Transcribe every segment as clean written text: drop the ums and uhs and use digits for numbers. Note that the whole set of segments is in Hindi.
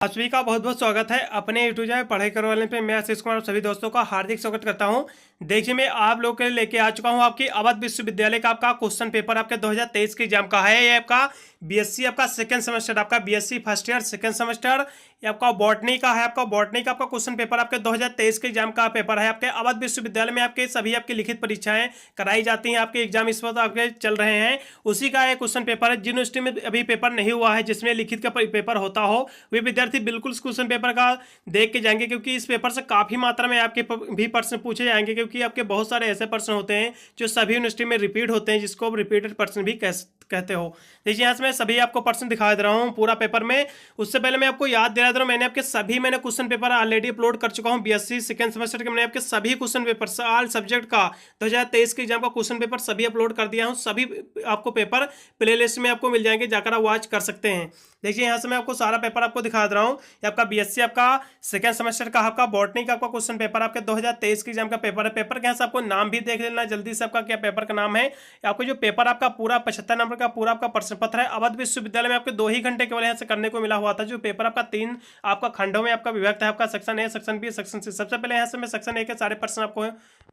आप सभी का बहुत बहुत स्वागत है अपने यूट्यूब चैनल पढ़ाई करने वाले पे। मैं आशीष कुमार सभी दोस्तों का हार्दिक स्वागत करता हूं। देखिए, मैं आप लोगों के लिए लेके आ चुका हूं आपकी अवध विश्वविद्यालय का आपका क्वेश्चन पेपर आपके 2023 के एग्जाम का है। ये आपका बीएससी आपका सेकंड सेमेस्टर, आपका BSc first year second semester, ये आपका बॉटनी का है। आपका बॉटनी का आपका क्वेश्चन पेपर आपके 2023 के एग्जाम का पेपर है। आपके अवध विश्वविद्यालय में आपके सभी आपकी लिखित परीक्षाएं कराई जाती हैं। आपके एग्जाम इस वक्त आपके चल रहे हैं, उसी का एक क्वेश्चन पेपर है। जिन यूनिवर्सिटी में अभी पेपर नहीं हुआ है जिसमें लिखित का पेपर होता हो, वे विद्यार्थी बिल्कुल इस क्वेश्चन पेपर का देख के जाएंगे, क्योंकि इस पेपर से काफी मात्रा में आपके भी प्रश्न पूछे जाएंगे। क्योंकि आपके बहुत सारे ऐसे प्रश्न होते हैं जो सभी यूनिवर्सिटी में रिपीट होते हैं, जिसको रिपीटेड प्रश्न भी कहते हो। देखिए, यहाँ से मैं सभी आपको प्रश्न दिखा दे रहा हूँ पूरा पेपर में। उससे पहले मैं आपको याद दिला दे रहा हूँ, मैंने आपके सभी क्वेश्चन पेपर ऑलरेडी अपलोड कर चुका हूँ। बीएससी सेकंड सेमेस्टर के मैंने आपके सभी क्वेश्चन पेपर ऑल सब्जेक्ट का 2023 के एग्जाम का क्वेश्चन पेपर सभी अपलोड कर दिया हूँ। सभी आपको पेपर प्लेलिस्ट में आपको मिल जाएंगे, जाकर आप वॉच कर सकते हैं। देखिए, यहाँ से मैं आपको सारा पेपर आपको दिखा दे रहा हूँ। आपका बीएससी आपका सेकंड सेमेस्टर का आपका बॉटनी का आपका क्वेश्चन पेपर आपके 2023 के एग्जाम का पेपर है। पेपर के यहाँ से आपको नाम भी देख लेना जल्दी से, आपका क्या पेपर का नाम है। आपको जो पेपर आपका पूरा 75 नंबर का पूरा आपका प्रश्न पत्र है। अवध विश्वविद्यालय में आपके 2 ही घंटे केवल यहाँ से करने को मिला हुआ था। जो पेपर आपका 3 आपका खंडों में आपका विभक्त है। आपका section A, section B, section C. सबसे पहले यहाँ से मैं सेक्शन ए के सारे प्रश्न आपको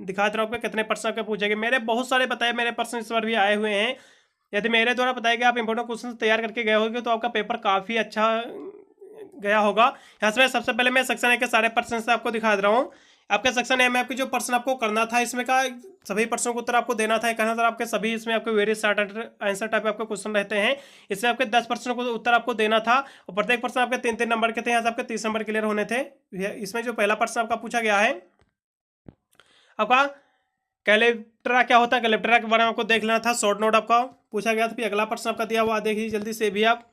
दिखा दे रहा हूँ, कितने प्रश्न आपके पूछेंगे। मेरे बहुत सारे बताए मेरे प्रश्न इस बार भी आए हुए हैं। यदि मेरे द्वारा बताया गया आप इंपोर्टेंट क्वेश्चन तैयार करके गए होंगे तो आपका पेपर काफ़ी अच्छा गया होगा। यहाँ से मैं सबसे पहले मैं सेक्शन ए के सारे प्रश्न से आपको दिखा दे रहा हूँ। आपके सेक्शन ए में आपके जो प्रश्न आपको करना था, इसमें का सभी प्रश्नों को उत्तर आपको देना था। कहना था आपके सभी इसमें आपके वेरियस शॉर्ट आंसर टाइप आपके क्वेश्चन रहते हैं। इसमें आपके 10 प्रश्नों को उत्तर आपको देना था और प्रत्येक प्रश्न आपके 3-3 नंबर के थे। यहाँ से आपके 30 नंबर क्लियर होने थे। इसमें जो पहला प्रश्न आपका पूछा गया है, आपका कैलेप्टरा क्या होता है, कैलेप्टरा के बारे में आपको देख लेना था। शॉर्ट नोट आपका पूछा गया था। फिर अगला प्रश्न आपका दिया हुआ देख लीजिए जल्दी से भी आप।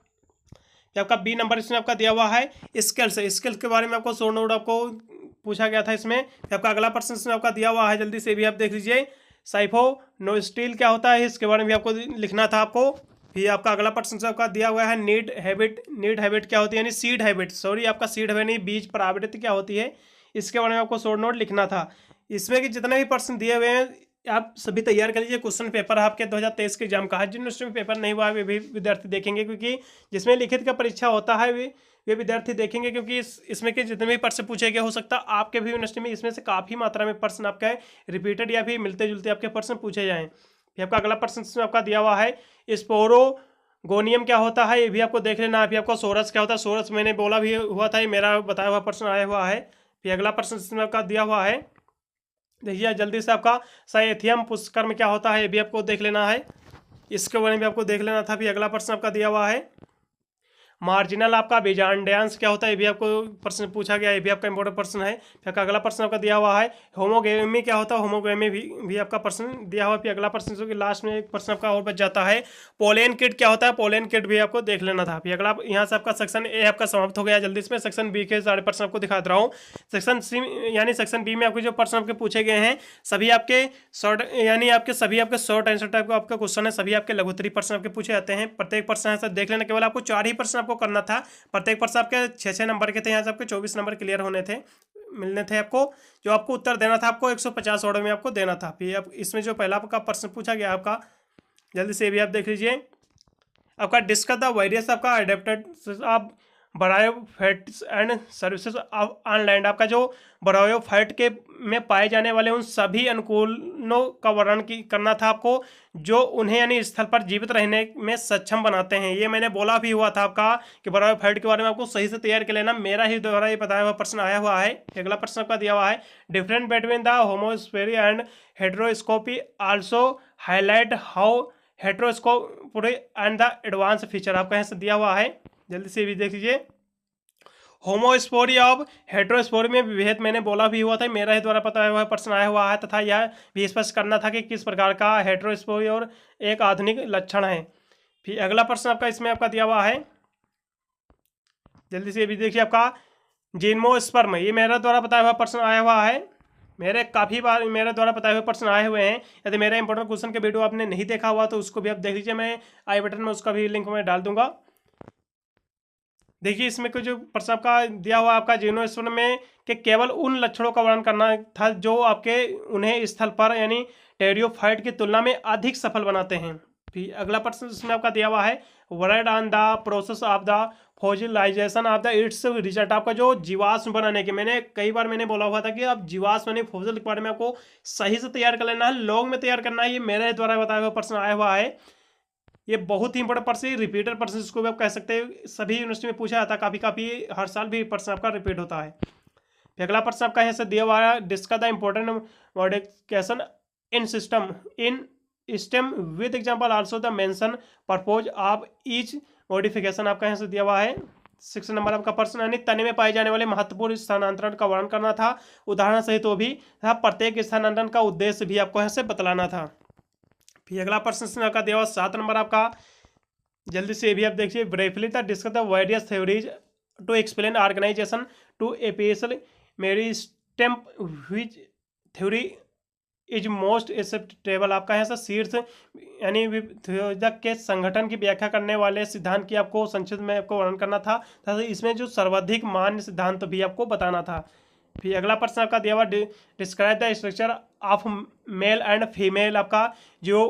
आपका बी नंबर इसमें आपका दिया हुआ है स्केल्स, स्केल्स के बारे में आपको शॉर्ट नोट आपको पूछा गया था इसमें। आपका अगला प्रश्न इसमें आपका दिया हुआ है, जल्दी से भी आप देख लीजिए। साइफो नो स्टील क्या होता है, इसके बारे में भी आपको लिखना था आपको। फिर आपका अगला प्रश्न से आपका दिया हुआ है नीड हैबिट, नीड हैबिट क्या होती है, यानी सीड हैबिट, सॉरी आपका सीड हैबिट नहीं, बीज प्रवृत्ति क्या होती है, इसके बारे में आपको शॉर्ट नोट लिखना था। इसमें कि जितने भी प्रश्न दिए हुए हैं आप सभी तैयार कर लीजिए। क्वेश्चन पेपर आपके 2023 के एग्जाम का है। जिन यूनिवर्सिटी में पेपर नहीं हुआ है वे भी विद्यार्थी देखेंगे, क्योंकि जिसमें लिखित का परीक्षा होता है वे विद्यार्थी देखेंगे, क्योंकि इसमें के जितने भी प्रश्न पूछे गए हो सकता है आपके भी यूनिवर्सिटी में इसमें से काफ़ी मात्रा में प्रश्न आपके रिपीटेड या फिर मिलते जुलते आपके प्रश्न पूछे जाएँ। फिर आपका अगला प्रश्न इसमें आपका दिया हुआ है स्पोरोगोनियम क्या होता है, ये भी आपको देख लेना। अभी आपको सोरस क्या होता है, सोरस मैंने बोला भी हुआ था, ये मेरा बताया हुआ प्रश्न आया हुआ है। फिर अगला प्रश्न इसमें आपका दिया हुआ है, देखिए जल्दी से, आपका साइथियम पुष्कर्म क्या होता है, ये भी आपको देख लेना है। इसके बारे में भी आपको देख लेना था। फिर अगला प्रश्न आपका दिया हुआ है मार्जिनल आपका बीजांड्यांश क्या होता है, ये भी आपको प्रश्न पूछा गया है, ये भी आपका इंपॉर्टेंट प्रश्न है। फिर अगला प्रश्न आपका दिया हुआ है होमोगेमी क्या होता है, होमोगेमी भी आपका प्रश्न दिया हुआ है। फिर अगला प्रश्न जो कि लास्ट में एक प्रश्न आपका और बच जाता है पोलेन किट क्या होता है, पोलेन किट भी आपको देख लेना था। फिर अगला यहाँ से आपका सेक्शन ए आपका समाप्त हो गया। जल्दी से मैं सेक्शन बी के सारे प्रश्न आपको दिखा रहा हूँ। सेक्शन सी यानी सेक्शन बी में आपके जो प्रश्न आपके पूछे गए हैं सभी आपके शॉर्ट, यानी आपके सभी आपके शॉर्ट आंसर टाइप का आपका क्वेश्चन है। सभी आपके लघुत्तरीय प्रश्न आपके पूछे जाते हैं। प्रत्येक प्रश्न है सर देख लेना, केवल आपको 4 ही प्रश्न आपको करना था। प्रत्येक प्रश्न आपके 6-6 नंबर के थे। यहाँ से आपके 24 नंबर क्लियर होने थे, मिलने थे आपको। जो आपको उत्तर देना था आपको 150 ऑर्डर में आपको देना था। फिर अब इसमें जो पहला आपका प्रश्न पूछा गया आपका, जल्दी से भी आप देख लीजिए। आपका डिस्कस द वेरियस आपका अडेप्टेड आप बायोफाइट्स एंड सर्विसेज ऑन लैंड, आपका जो बायोफाइट के में पाए जाने वाले उन सभी अनुकूलों का वर्णन करना था आपको, जो उन्हें यानी स्थल पर जीवित रहने में सक्षम बनाते हैं। ये मैंने बोला भी हुआ था आपका कि बायोफाइट के बारे में आपको सही से तैयार कर लेना। मेरा ही द्वारा ये बताया हुआ प्रश्न आया हुआ है। अगला प्रश्न आपका दिया हुआ है different between the homospory and heterospory also highlight how heterospory and the advance feature, आपका यहाँ से दिया हुआ है। जल्दी से भी देख लीजिए। होमोस्पोरी और हेट्रोस्पोरी में विभेद मैंने बोला भी हुआ था, मेरा ही द्वारा पता हुआ प्रश्न आया हुआ है, तथा यह भी स्पष्ट करना था कि किस प्रकार का हेट्रोस्पोरी और एक आधुनिक लक्षण है। फिर अगला प्रश्न आपका इसमें आपका दिया हुआ है, जल्दी से भी देखिए। आपका जिम्नोस्पर्म, ये मेरे द्वारा बताया हुआ प्रश्न आया हुआ है। मेरे काफ़ी बार मेरे द्वारा बताए हुए प्रश्न आए हुए हैं। यदि मेरे इंपॉर्टेंट क्वेश्चन के वीडियो आपने नहीं देखा हुआ तो उसको भी आप देख लीजिए, मैं आई बटन में उसका भी लिंक मैं डाल दूंगा। देखिए, इसमें कुछ जो प्रश्न आपका दिया हुआ आपका जिम्नोस्पर्म में कि केवल उन लक्षणों का वर्णन करना था जो आपके उन्हें स्थल पर यानी टेरियोफाइट की तुलना में अधिक सफल बनाते हैं। फिर अगला प्रश्न इसमें आपका दिया हुआ है, word on the process of the fossilisation of the it's result. आपका जो जीवाश्म बनाने के, मैंने कई बार मैंने बोला हुआ था कि आप जीवाश्म यानी फॉसिल के बारे में आपको सही से तैयार कर लेना है, लॉन्ग में तैयार करना है। ये मेरे द्वारा बताया हुआ प्रश्न आया हुआ है, ये बहुत ही इंपॉर्टेंट प्रश्न, रिपीटेड प्रश्न इसको भी आप कह सकते हैं, सभी यूनिवर्सिटी में पूछा जाता है, काफ़ी काफ़ी हर साल भी प्रश्न आपका रिपीट होता है। फिर अगला प्रश्न आपका यहाँ से दिया हुआ है, discuss the important modification in system in stem with example also the mention purpose of each modification. आपका यहाँ से दिया हुआ है 6 नंबर आपका प्रश्न, यानी तने में पाए जाने वाले महत्वपूर्ण स्थानांतरण का वर्णन करना था, उदाहरण सहित वो भी तथा प्रत्येक स्थानांतरण का उद्देश्य भी आपको यहाँ से बतलाना था। फिर अगला प्रश्न आपका दिया हुआ 7 नंबर आपका, जल्दी से ये भी आप देखिए, briefly the discuss the various theories to explain organization to apical meristem which theory is most acceptable. आपका यहाँ से शीर्ष यानी विभेदक के संगठन की व्याख्या करने वाले सिद्धांत की आपको संक्षिप्त में आपको वर्णन करना था तथा इसमें जो सर्वाधिक मान्य सिद्धांत भी आपको बताना था। फिर अगला प्रश्न आपका दिया हुआ, describe the structure of male and female. आपका जो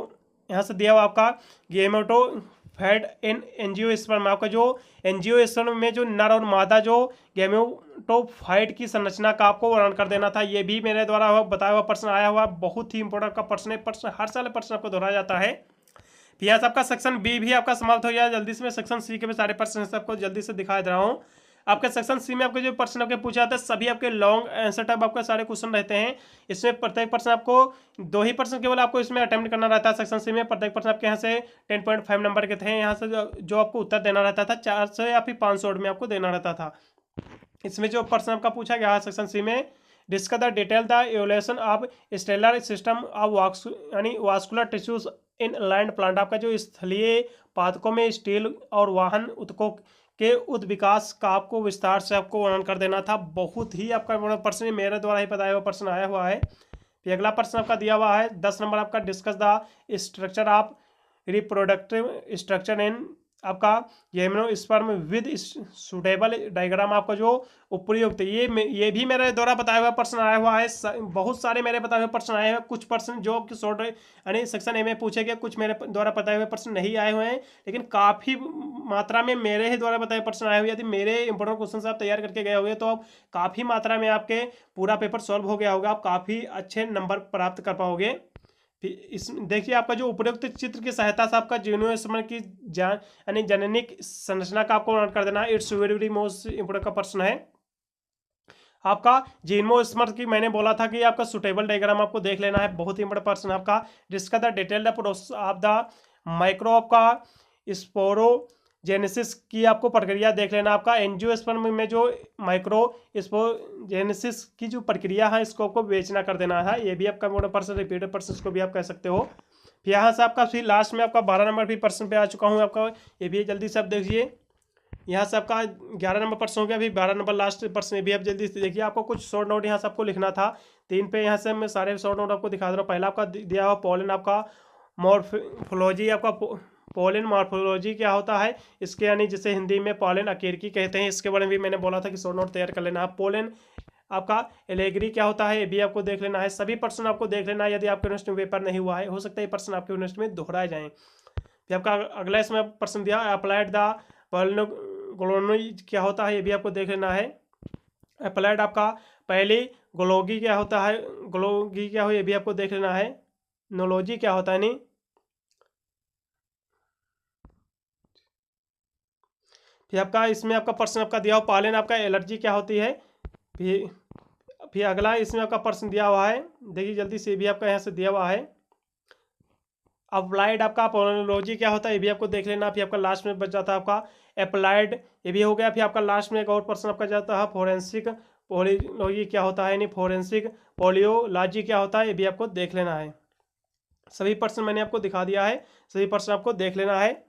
यहाँ से दिया हुआ आपका गेमेटोफाइट इन एंजियोस्पर्म, आपका जो एंजियोस्पर्म में जो नर और मादा जो गेमेटोफाइट की संरचना का आपको वर्णन कर देना था। ये भी मेरे द्वारा बताया हुआ प्रश्न आया हुआ, बहुत ही इंपॉर्टेंट का प्रश्न है, प्रश्न हर साल प्रश्न आपको दोहराया जाता है। फिर यहाँ से आपका सेक्शन बी भी आपका समाप्त हो गया। जल्दी से मैं सेक्शन सी के भी सारे प्रश्न आपको जल्दी से दिखा दे रहा हूँ। आपके सेक्शन सी में आपके जो प्रश्न आपके पूछा जाता है सभी आपके लॉन्ग आंसर टाइप आपके सारे क्वेश्चन रहते हैं। इसमें प्रत्येक प्रश्न आपको 2 ही प्रश्न केवल आपको इसमें अटेम्प्ट करना रहता है। सेक्शन सी में प्रत्येक प्रश्न आपके यहाँ से 10.5 नंबर के थे। यहाँ से जो आपको उत्तर देना रहता था 400 या फिर 500 में आपको देना रहता था। इसमें जो प्रश्न आपका पूछा गया है सेक्शन सी में, discuss the detail the evolution of stellar system of यानी vascular tissues in land plant. आपका जो स्थलीय पादकों में स्टील और वाहन उत्तकों के विकास का आपको विस्तार से आपको वर्णन कर देना था। बहुत ही आपका प्रश्न मेरे द्वारा ही बताया हुआ प्रश्न आया हुआ है। फिर अगला प्रश्न आपका दिया हुआ है 10 नंबर आपका, discuss the structure of reproductive structure in आपका जिम्नोस्पर्म विद सुटेबल डायग्राम। आपका जो उपयुक्त, ये भी मेरे द्वारा बताया हुआ प्रश्न आया हुआ है। बहुत सारे मेरे बताए हुए प्रश्न आए हैं। कुछ प्रश्न जो आपके शॉर्ट यानी सेक्शन ए में पूछे गए, कुछ मेरे द्वारा बताए हुए प्रश्न नहीं आए हुए हैं, लेकिन काफ़ी मात्रा में मेरे ही द्वारा बताए प्रश्न आए हुए। यदि मेरे इंपॉर्टेंट क्वेश्चन आप तैयार करके गए हुए तो आप काफ़ी मात्रा में आपके पूरा पेपर सॉल्व हो गया होगा, आप काफ़ी अच्छे नंबर प्राप्त कर पाओगे। इस देखिए आपका जो उपयुक्त चित्र की सहायता से आपका जिम्नोस्पर्म की यानी जननिक संरचना का आपको वर्णन कर देना है। इट्स वेरी मोस्ट इंपोर्टेंट का प्रश्न है आपका जिम्नोस्पर्म की। मैंने बोला था कि आपका सुटेबल डायग्राम आपको देख लेना है, बहुत ही इंपोर्टेंट प्रश्न आपका। Discuss the detail the process of the microbe का स्पोरोजेनेसिस की आपको प्रक्रिया देख लेना। आपका एंजियोस्पर्म में जो माइक्रो स्पोरोजेनेसिस की जो प्रक्रिया है इसको आपको बेचना कर देना है। ये भी आपका मोटा प्रश्न, रिपीटेड प्रश्न इसको भी आप कह सकते हो। फिर यहाँ से आपका फिर लास्ट में आपका 12 नंबर भी प्रश्न पे आ चुका हूँ आपका, ये भी जल्दी से आप देखिए। यहाँ से आपका 11 नंबर प्रश्न हो गया, अभी 12 नंबर लास्ट प्रश्न भी आप जल्दी से देखिए। आपको कुछ शॉर्ट नोट यहाँ से आपको लिखना था 3 पे, यहाँ से मैं सारे शॉर्ट नोट आपको दिखा दे रहा हूँ। पहला आपका दिया हुआ पोलन आपका मॉर्फोलॉजी, आपका पोलन मॉर्फोलॉजी क्या होता है इसके, यानी जिसे हिंदी में पोलन अकेरकी कहते हैं, इसके बारे में भी मैंने बोला था कि शॉर्ट नोट तैयार कर लेना है। पोलन आपका एलेग्री क्या होता है ये भी आपको देख लेना है। सभी प्रश्न आपको देख लेना है, यदि आपके यूनिवर्सिटी में पेपर नहीं हुआ है हो सकता है ये प्रश्न आपके यूनिवर्सिटी में दोहराए जाएँ। फिर आपका अगला इसमें प्रश्न दिया अप्लाइड द ग्लोनोई क्या होता है ये भी आपको देख लेना है। अप्लाइड आपका पहली ग्लोगी क्या होता है, ग्लोगी क्या हो ये भी आपको देख लेना है। नोलॉजी क्या होता है नहीं। फिर आपका इसमें आपका प्रश्न आपका दिया हुआ पालन आपका एलर्जी क्या होती है। फिर अगला इसमें आपका प्रश्न दिया हुआ है, देखिए जल्दी से भी आपका यहाँ से दिया हुआ है। अप्लाइड आपका पोलिनोलॉजी क्या होता है ये भी आपको देख लेना। फिर आपका लास्ट में बच जाता है आपका अप्लाइड, ये भी हो गया। फिर आपका लास्ट में एक और प्रश्न आपका जाता है फोरेंसिक पोलियोलॉजी क्या होता है, यानी फोरेंसिक पोलियोलॉजी क्या होता है ये भी आपको देख लेना है। सभी प्रश्न मैंने आपको दिखा दिया है, सभी प्रश्न आपको देख लेना है।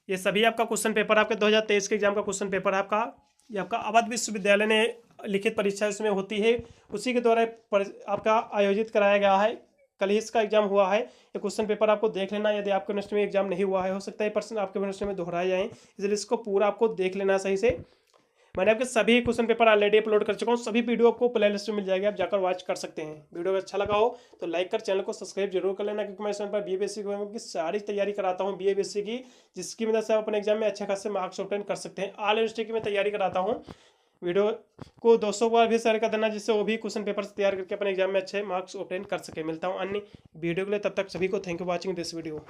ये सभी आपका क्वेश्चन पेपर आपके 2023 के एग्जाम का क्वेश्चन पेपर है आपका। ये आपका अवध विश्वविद्यालय ने लिखित परीक्षा इसमें होती है, उसी के द्वारा आपका आयोजित कराया गया है। कल ही इसका एग्जाम हुआ है। ये क्वेश्चन पेपर आपको देख लेना, यदि आपके यूनिवर्सिटी में एग्जाम नहीं हुआ है हो सकता है प्रश्न आपके यूनिवर्सिटी में दोहराए जाएँ, इसलिए इसको पूरा आपको देख लेना सही से। मैंने आपके सभी क्वेश्चन पेपर ऑलरेडी अपलोड कर चुका हूँ, सभी वीडियो आपको प्ले लिस्ट में मिल जाएगी, आप जाकर वॉच कर सकते हैं। वीडियो अच्छा लगा हो तो लाइक कर, चैनल को सब्सक्राइब जरूर कर लेना, क्योंकि मैं इस पर BA BSc की सारी तैयारी कराता हूँ, BA BSc की, जिसकी मदद से आप अपने एग्जाम में अच्छे खासे मार्क्स ऑब्टेन कर सकते हैं। ऑल यूनिवर्सिटी की मैं तैयारी कराता हूँ। वीडियो को दोस्तों को भी शेयर कर देना, जिससे वो भी क्वेश्चन पेपर तैयार करके अपने एग्जाम में अच्छे मार्क्स ऑब्टेन कर सके। मिलता हूँ अन्य वीडियो के लिए, तब तक सभी को thank you watching this video.